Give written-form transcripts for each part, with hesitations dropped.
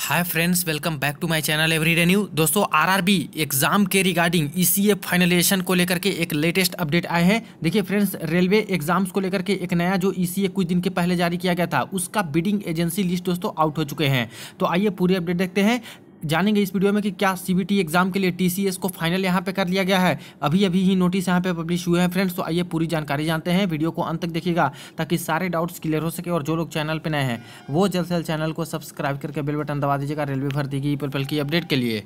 Hi friends, welcome back to my channel everyday new. दोस्तों, RRB exam के regarding ECA finalisation को लेकर के एक लेटेस्ट अपडेट आए हैं। देखिए फ्रेंड्स, रेलवे एग्जाम्स को लेकर के एक नया जो ईसीए कुछ दिन के पहले जारी किया गया था, उसका बिडिंग एजेंसी लिस्ट दोस्तों आउट हो चुके हैं। तो आइए पूरी अपडेट देखते हैं। जानेंगे इस वीडियो में कि क्या सीबीटी एग्जाम के लिए टीसीएस को फाइनल यहाँ पे कर लिया गया है। अभी अभी ही नोटिस यहाँ पे पब्लिश हुए हैं फ्रेंड्स। तो आइए पूरी जानकारी जानते हैं, वीडियो को अंत तक देखिएगा ताकि सारे डाउट्स क्लियर हो सके। और जो लोग चैनल पे नए हैं वो जल्द से जल्द चैनल को सब्सक्राइब करके बेल बटन दबा दीजिएगा रेलवे भर्ती की पल की अपडेट के लिए।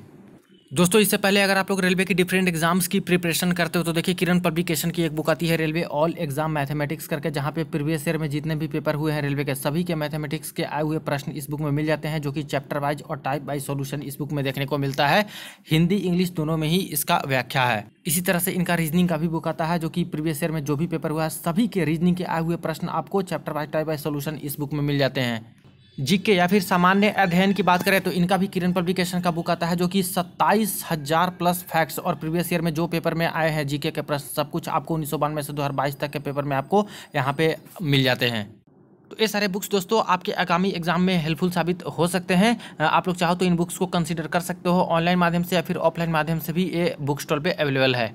दोस्तों, इससे पहले अगर आप लोग रेलवे की डिफरेंट एग्जाम्स की प्रिपरेशन करते हो तो देखिए किरण पब्लिकेशन की एक बुक आती है रेलवे ऑल एग्जाम मैथमेटिक्स करके, जहाँ पे प्रीवियस ईयर में जितने भी पेपर हुए हैं रेलवे के सभी के मैथमेटिक्स के आए हुए प्रश्न इस बुक में मिल जाते हैं, जो कि चैप्टर वाइज और टाइप वाइज सॉल्यूशन इस बुक में देखने को मिलता है। हिंदी इंग्लिश दोनों में ही इसका व्याख्या है। इसी तरह से इनका रीजनिंग का भी बुक आता है, जो कि प्रीवियस ईयर में जो भी पेपर हुआ है सभी के रीजनिंग के आए हुए प्रश्न आपको chapter wise type wise solution इस बुक में मिल जाते हैं। जीके या फिर सामान्य अध्ययन की बात करें तो इनका भी किरण पब्लिकेशन का बुक आता है, जो कि 27,000 प्लस फैक्ट्स और प्रीवियस ईयर में जो पेपर में आए हैं जीके के प्रश्न सब कुछ आपको 1992 से 2022 तक के पेपर में आपको यहाँ पे मिल जाते हैं। तो ये सारे बुक्स दोस्तों आपके आगामी एग्जाम में हेल्पफुल साबित हो सकते हैं। आप लोग चाहो तो इन बुक्स को कंसीडर कर सकते हो, ऑनलाइन माध्यम से या फिर ऑफलाइन माध्यम से भी ये बुक स्टॉल पे अवेलेबल है।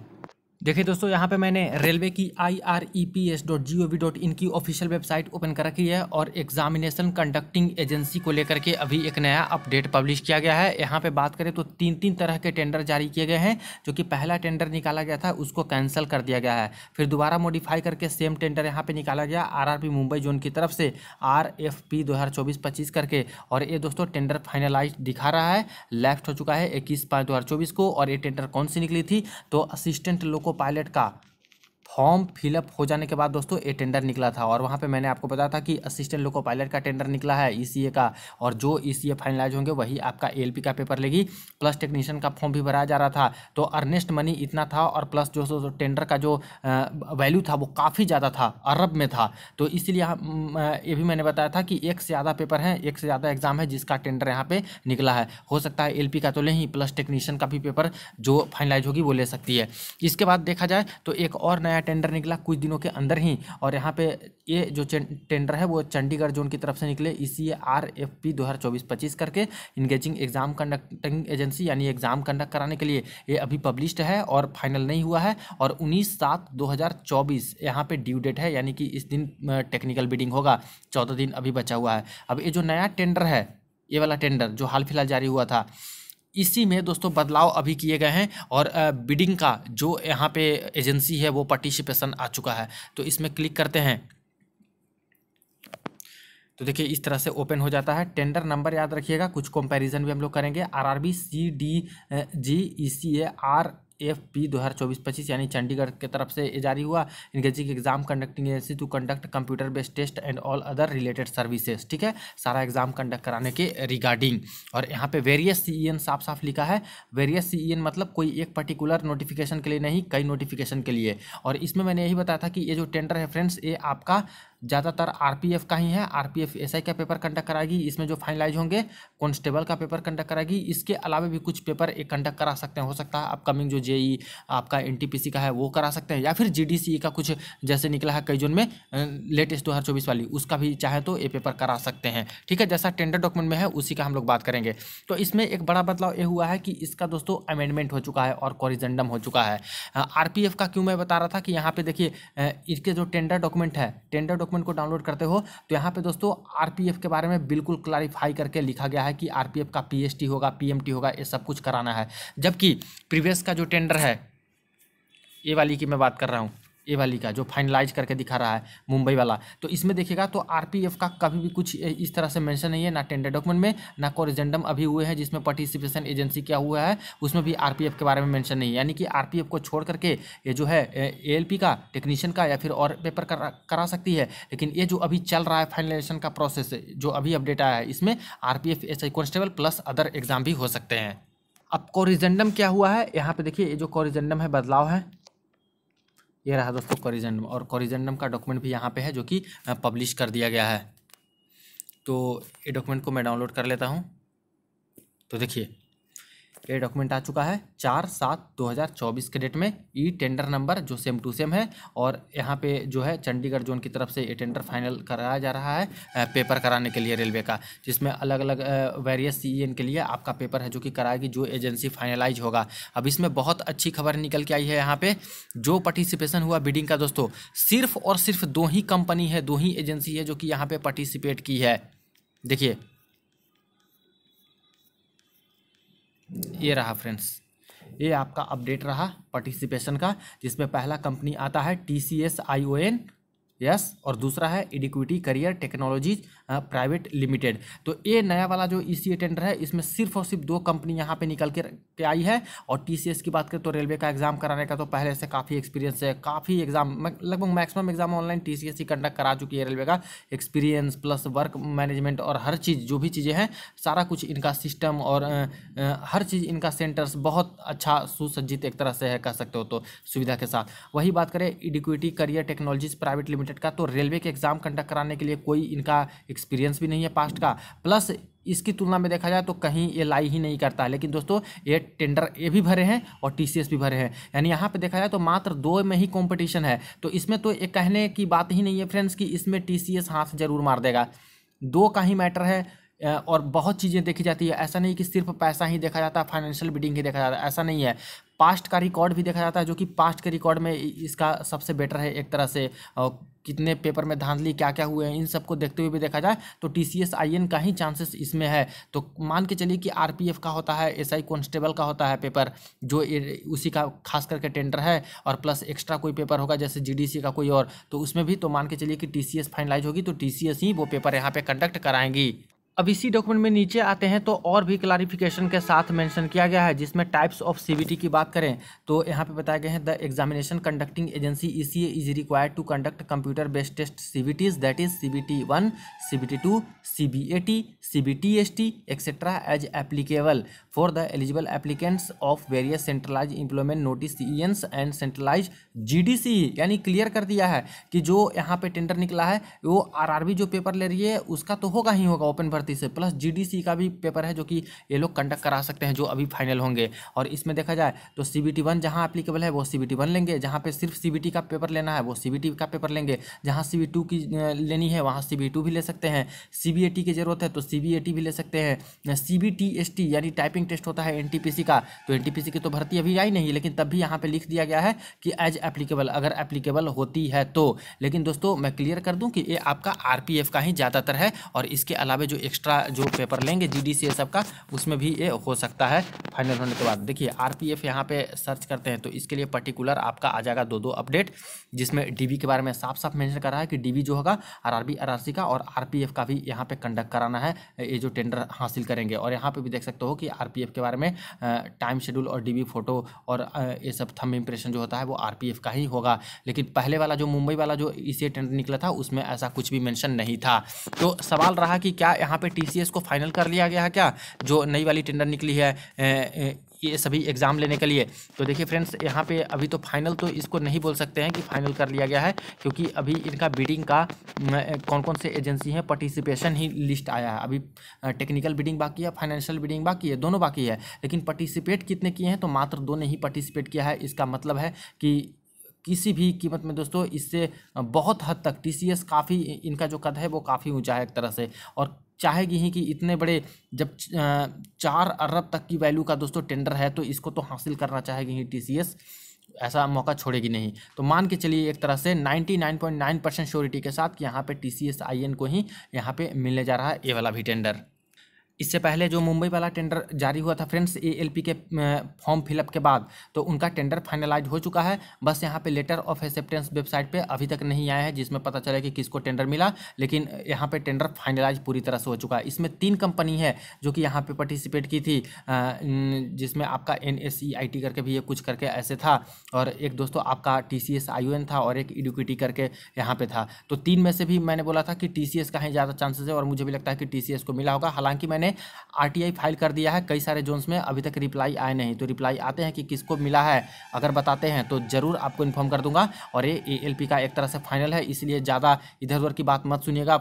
देखिए दोस्तों, यहाँ पे मैंने रेलवे की irEPS.gov.in की ऑफिशियल वेबसाइट ओपन कर रखी है और एग्जामिनेशन कंडक्टिंग एजेंसी को लेकर के अभी एक नया अपडेट पब्लिश किया गया है। यहाँ पे बात करें तो तीन तरह के टेंडर जारी किए गए हैं। जो कि पहला टेंडर निकाला गया था उसको कैंसिल कर दिया गया है, फिर दोबारा मॉडिफाई करके सेम टेंडर यहाँ पे निकाला गया आरआरबी मुंबई जोन की तरफ से RFP 2024-25 करके। और ये दोस्तों टेंडर फाइनलाइज दिखा रहा है, लेफ्ट हो चुका है 21/5/2024 को। और ये टेंडर कौन सी निकली थी तो असिस्टेंट लोको पायलट का फॉर्म फिलअप हो जाने के बाद दोस्तों ये टेंडर निकला था। और वहाँ पे मैंने आपको बताया था कि असिस्टेंट लोको पायलट का टेंडर निकला है ईसीए का, और जो ईसीए फाइनलाइज होंगे वही आपका एएलपी का पेपर लेगी। प्लस टेक्नीशियन का फॉर्म भी भराया जा रहा था, तो अर्नेस्ट मनी इतना था और प्लस जो टेंडर का जो वैल्यू था वो काफ़ी ज़्यादा था, अरब में था। तो इसीलिए ये भी मैंने बताया था कि एक से ज़्यादा पेपर हैं, एक से ज़्यादा एग्जाम है जिसका टेंडर यहाँ पे निकला है। हो सकता है एलपी का तो नहीं, प्लस टेक्नीशियन का भी पेपर जो फाइनलाइज होगी वो ले सकती है। इसके बाद देखा जाए तो एक और नया टेंडर निकला कुछ दिनों के अंदर ही, और यहाँ पे ये जो टेंडर है वो चंडीगढ़ जोन की तरफ से निकले ईसीए RFP 2024-25 करके इंगेजिंग एग्जाम कंडक्टिंग एजेंसी, यानी एग्जाम कंडक्ट कराने के लिए ये अभी पब्लिश्ड है और फाइनल नहीं हुआ है। और 19/7/2024 यहाँ पे ड्यू डेट है, यानी कि इस दिन टेक्निकल बिडिंग होगा। 14 दिन अभी बचा हुआ है। अब ये जो नया टेंडर है, ये वाला टेंडर जो हाल फिलहाल जारी हुआ था, इसी में दोस्तों बदलाव अभी किए गए हैं। और बिडिंग का जो यहाँ पे एजेंसी है वो पार्टिसिपेशन आ चुका है। तो इसमें क्लिक करते हैं तो देखिए इस तरह से ओपन हो जाता है। टेंडर नंबर याद रखिएगा, कुछ कंपैरिजन भी हम लोग करेंगे। आरआरबी CDG ECA RFP 2024-25 यानी चंडीगढ़ की तरफ से जारी हुआ। Engaging exam conducting agency to conduct computer based test and all other related services. ठीक है, सारा एग्जाम कंडक्ट कराने के रिगार्डिंग। और यहाँ पे वेरियस CEN साफ साफ लिखा है। वेरियस CEN मतलब कोई एक पर्टिकुलर नोटिफिकेशन के लिए नहीं, कई नोटिफिकेशन के लिए। और इसमें मैंने यही बताया था कि ये जो टेंडर है फ्रेंड्स, ये आपका ज़्यादातर RPF का ही है। RPF SI का पेपर कंडक्ट कराएगी, इसमें जो फाइनलाइज होंगे कांस्टेबल का पेपर कंडक्ट कराएगी। इसके अलावा भी कुछ पेपर एक कंडक्ट करा सकते हैं, हो सकता है अपकमिंग जो JEE आपका NTPC का है वो करा सकते हैं, या फिर GDCE का कुछ जैसे निकला है कई जोन में लेटेस्ट 2024 वाली, उसका भी चाहे तो ये पेपर करा सकते हैं। ठीक है, जैसा टेंडर डॉक्यूमेंट में है उसी का हम लोग बात करेंगे। तो इसमें एक बड़ा बदलाव ये हुआ है कि इसका दोस्तों अमेंडमेंट हो चुका है और कोरिजेंडम हो चुका है। RPF का क्यों मैं बता रहा था कि यहाँ पे देखिए इसके जो टेंडर डॉक्यूमेंट है, टेंडर डॉक्यूमेंट को डाउनलोड करते हो तो यहाँ पे दोस्तों RPF के बारे में बिल्कुल क्लैरिफाई करके लिखा गया है कि RPF का PST होगा, PMT होगा, ये सब कुछ कराना है। जबकि प्रीवियस का जो टेंडर है, ये वाली की मैं बात कर रहा हूँ, ये वाली का जो फाइनलाइज करके दिखा रहा है मुंबई वाला, तो इसमें देखिएगा तो RPF का कभी भी कुछ इस तरह से मेंशन नहीं है, ना टेंडर डॉक्यूमेंट में, ना कोरिजेंडम अभी हुए हैं जिसमें पार्टिसिपेशन एजेंसी क्या हुआ है उसमें भी RPF के बारे में मेंशन नहीं है। यानी कि RPF को छोड़ करके ये जो है ALP का, टेक्नीशियन का या फिर और पेपर करा सकती है। लेकिन ये जो अभी चल रहा है फाइनलाइजेशन का प्रोसेस, जो अभी अपडेट आया है, इसमें RPF SI constable plus other exam भी हो सकते हैं। अब कोरिजेंडम क्या हुआ है, यहाँ पे देखिए ये जो कोरिजेंडम है बदलाव है, ये रहा दोस्तों कोरिजेंडम। और कोरिजेंडम का डॉक्यूमेंट भी यहाँ पे है जो कि पब्लिश कर दिया गया है। तो ये डॉक्यूमेंट को मैं डाउनलोड कर लेता हूँ। तो देखिए ये डॉक्यूमेंट आ चुका है 4/7/2024 के डेट में। ई टेंडर नंबर जो सेम टू सेम है, और यहाँ पे जो है चंडीगढ़ जोन की तरफ से ये टेंडर फाइनल कराया जा रहा है पेपर कराने के लिए रेलवे का, जिसमें अलग अलग वेरियस CEN के लिए आपका पेपर है जो कि कराएगी जो एजेंसी फाइनलाइज होगा। अब इसमें बहुत अच्छी खबर निकल के आई है। यहाँ पे जो पार्टिसिपेशन हुआ बिडिंग का दोस्तों, सिर्फ और सिर्फ 2 ही कंपनी है, 2 ही एजेंसी है जो कि यहाँ पे पार्टिसिपेट की है। देखिए ये रहा फ्रेंड्स, ये आपका अपडेट रहा पार्टिसिपेशन का, जिसमें पहला कंपनी आता है TCS ION यस, और दूसरा है इडिक्विटी करियर टेक्नोलॉजीज प्राइवेट लिमिटेड। तो ये नया वाला जो ECA टेंडर है, इसमें सिर्फ और सिर्फ 2 कंपनी यहाँ पे निकल के आई है। और TCS की बात करें तो रेलवे का एग्जाम कराने का तो पहले से काफ़ी एक्सपीरियंस है, काफ़ी एग्जाम लगभग मैक्सिमम एग्जाम ऑनलाइन TCS ही कंडक्ट करा चुकी है। रेलवे का एक्सपीरियंस प्लस वर्क मैनेजमेंट और हर चीज़ जो भी चीज़ें हैं, सारा कुछ इनका सिस्टम और हर चीज़ इनका सेंटर्स बहुत अच्छा सुसज्जित एक तरह से है, कह सकते हो तो सुविधा के साथ। वही बात करें इडिक्विटी करियर टेक्नोलॉजीज प्राइवेट लिमिटेड का, तो रेलवे के एग्जाम कंडक्ट कराने के लिए कोई इनका एक्सपीरियंस भी नहीं है पास्ट का, प्लस इसकी तुलना में देखा जाए तो कहीं ये लाई ही नहीं करता। लेकिन दोस्तों ये टेंडर ये भी भरे हैं और TCS भी भरे हैं, यानी यहाँ पे देखा जाए तो मात्र 2 में ही कंपटीशन है। तो इसमें तो ये कहने की बात ही नहीं है फ्रेंड्स कि इसमें TCS हाथ जरूर मार देगा। 2 का ही मैटर है और बहुत चीज़ें देखी जाती है। ऐसा नहीं कि सिर्फ पैसा ही देखा जाता है, फाइनेंशियल बिडिंग ही देखा जाता है, ऐसा नहीं है। पास्ट का रिकॉर्ड भी देखा जाता है, जो कि पास्ट के रिकॉर्ड में इसका सबसे बेटर है एक तरह से। कितने पेपर में धांधली क्या क्या हुए हैं, इन सबको देखते हुए भी देखा जाए तो TCS IN का ही चांसेस इसमें है। तो मान के चलिए कि RPF का होता है, SI कांस्टेबल का होता है पेपर, जो उसी का खास करके टेंडर है, और प्लस एक्स्ट्रा कोई पेपर होगा जैसे GDC का कोई और, तो उसमें भी तो मान के चलिए कि TCS फाइनलाइज होगी तो TCS ही वो पेपर यहाँ पे कंडक्ट कराएंगी। अब इसी डॉक्यूमेंट में नीचे आते हैं तो और भी क्लारिफिकेशन के साथ मेंशन किया गया है, जिसमें टाइप्स ऑफ CBT की बात करें तो यहाँ पे बताया गया है the examination conducting agency ECA is required to conduct computer based test CBTs that is CBT 1, CBT 2, CBAT, CBTST etcetera as applicable for the eligible applicants of various centralise employment notice CENs and centralise GDC। यानी clear कर दिया है कि जो यहाँ पे tender निकला है वो RRB जो पेपर ले रही है उसका तो होगा ही होगा ओपन भर्ती से, प्लस GDC का भी पेपर है जो कि ये लोग कंडक्ट करा सकते हैं जो अभी फाइनल होंगे। और इसमें देखा जाए तो CBT 1 जहाँ एप्लीकेबल है वो CBT 1 लेंगे, जहाँ पे सिर्फ CBT का पेपर लेना है वो CBT का पेपर लेंगे, जहाँ CBT 2 की लेनी है वहाँ CBT 2 भी ले सकते हैं, CBAT की जरूरत है तो CBAT भी ले सकते हैं। CBTST यानी टाइपिंग टेस्ट होता है NTPC का, तो NTPC की तो भर्ती अभी आई नहीं, लेकिन तब भी यहाँ पे लिख दिया गया है कि एज एप्लीकेबल, अगर एप्लीकेबल होती है तो। लेकिन दोस्तों मैं क्लियर कर दूं कि ये आपका RPF का ही ज़्यादातर है, और इसके अलावा जो एक्स्ट्रा जो पेपर लेंगे GDC सब का उसमें भी ये हो सकता है फाइनल होने के बाद। देखिए RPF यहाँ पे सर्च करते हैं तो इसके लिए पर्टिकुलर आपका आ जाएगा 2 अपडेट, जिसमें DB के बारे में साफ साफ मेंशन कर रहा है कि DB जो होगा RRB RRC का और RPF का भी यहाँ पे कंडक्ट कराना है, ये जो टेंडर हासिल करेंगे। और यहाँ पे भी देख सकते हो कि RPF के बारे में टाइम शेड्यूल और DB फोटो और ये सब थंब इम्प्रेशन जो होता है वो RPF का ही होगा। लेकिन पहले वाला जो मुंबई वाला जो ECA टेंडर निकला था उसमें ऐसा कुछ भी मेंशन नहीं था। तो सवाल रहा कि क्या यहाँ पे TCS को फाइनल कर लिया गया है क्या, जो नई वाली टेंडर निकली है ये सभी एग्ज़ाम लेने के लिए। तो देखिए फ्रेंड्स यहाँ पे अभी तो फाइनल तो इसको नहीं बोल सकते हैं कि फाइनल कर लिया गया है, क्योंकि अभी इनका बिडिंग का कौन कौन से एजेंसी हैं पार्टिसिपेशन ही लिस्ट आया है। अभी टेक्निकल बिडिंग बाकी है, फाइनेंशियल बिडिंग बाकी है, दोनों बाकी है, लेकिन पार्टिसिपेट कितने किए हैं तो मात्र 2 ने ही पार्टिसिपेट किया है। इसका मतलब है कि किसी भी कीमत में दोस्तों इससे बहुत हद तक TCS काफ़ी, इनका जो कद है वो काफ़ी ऊंचा है एक तरह से, और चाहेगी ही कि इतने बड़े जब 4 अरब तक की वैल्यू का दोस्तों टेंडर है तो इसको तो हासिल करना चाहेगी ही TCS, ऐसा मौका छोड़ेगी नहीं। तो मान के चलिए एक तरह से 99.9% श्योरिटी के साथ कि यहाँ पे TCS IN को ही यहाँ पे मिलने जा रहा है ये वाला भी टेंडर। इससे पहले जो मुंबई वाला टेंडर जारी हुआ था फ्रेंड्स ALP के फॉर्म फिलअप के बाद, तो उनका टेंडर फाइनलाइज हो चुका है। बस यहाँ पे लेटर ऑफ एक्सेप्टेंस वेबसाइट पे अभी तक नहीं आया है जिसमें पता चले कि किसको टेंडर मिला, लेकिन यहाँ पे टेंडर फाइनलाइज पूरी तरह से हो चुका है। इसमें 3 कंपनी है जो कि यहाँ पे पार्टिसिपेट की थी, जिसमें आपका NSEIT करके भी ये कुछ करके ऐसे था, और एक दोस्तों आपका TCS ION था, और एक इडिक्विटी करके यहाँ पे था। तो 3 में से भी मैंने बोला था कि TCS का ही ज़्यादा चांसेस है, और मुझे भी लगता है कि TCS को मिला होगा। हालांकि मैंने मैंने RTI फाइल कर दिया है कई सारे जोन्स में, अभी तक रिप्लाई आए नहीं। तो रिप्लाई आते हैं कि किसको मिला है, अगर बताते हैं तो ज़रूर आपको इन्फॉर्म कर दूंगा। और ये ALP का एक तरह से फाइनल है, इसलिए ज़्यादा इधर उधर की बात मत सुनिएगा।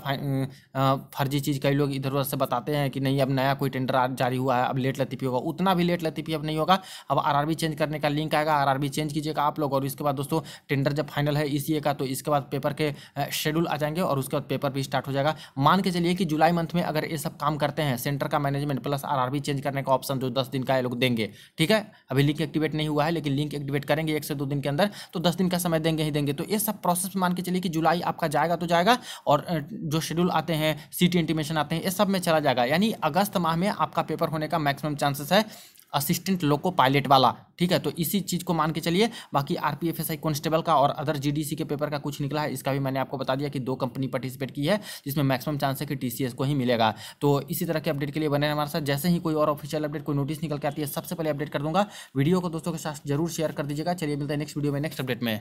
फर्जी चीज़ कई लोग इधर उधर से बताते हैं कि नहीं अब नया कोई टेंडर जारी हुआ है, अब लेट लतीफ़ी होगा। उतना भी लेट लतीफ़ी अब नहीं होगा। अब RRB चेंज करने का लिंक आएगा, RRB चेंज कीजिएगा आप लोग। और इसके बाद दोस्तों टेंडर जब फाइनल है ECA का, तो इसके बाद पेपर के शेड्यूल आ जाएंगे और उसके बाद पेपर भी स्टार्ट हो जाएगा। मान के चलिए कि जुलाई मंथ में अगर ये सब काम करते हैं, सेंटर का मैनेजमेंट प्लस RRB चेंज करने का ऑप्शन जो 10 दिन का ये लोग देंगे, ठीक है। अभी लिंक एक्टिवेट नहीं हुआ है, लेकिन लिंक एक्टिवेट करेंगे 1 से 2 दिन के अंदर, तो 10 दिन का समय देंगे ही देंगे। तो ये सब प्रोसेस मान के चलिए कि जुलाई आपका जाएगा तो जाएगा, और जो शेड्यूल आते हैं, CT इंटीमेशन आते हैं, ये सब में चला जाएगा। यानी अगस्त माह में आपका पेपर होने का मैक्सिमम चांसेस है, असिस्टेंट लोको पायलट वाला, ठीक है। तो इसी चीज़ को मान के चलिए। बाकी RPFSI कांस्टेबल का और अदर GDC के पेपर का कुछ निकला है, इसका भी मैंने आपको बता दिया कि 2 कंपनी पार्टिसिपेट की है, जिसमें मैक्सिमम चांस है कि TCS को ही मिलेगा। तो इसी तरह के अपडेट के लिए बने हमारे साथ। जैसे ही कोई और ऑफिशियल अपडेट, कोई नोटिस निकल के आती है, सबसे पहले अपडेट कर दूंगा। वीडियो को दोस्तों के साथ जरूर शेयर कर दीजिएगा। चलिए मिलते हैं नेक्स्ट वीडियो में, नेक्स्ट अपडेट में।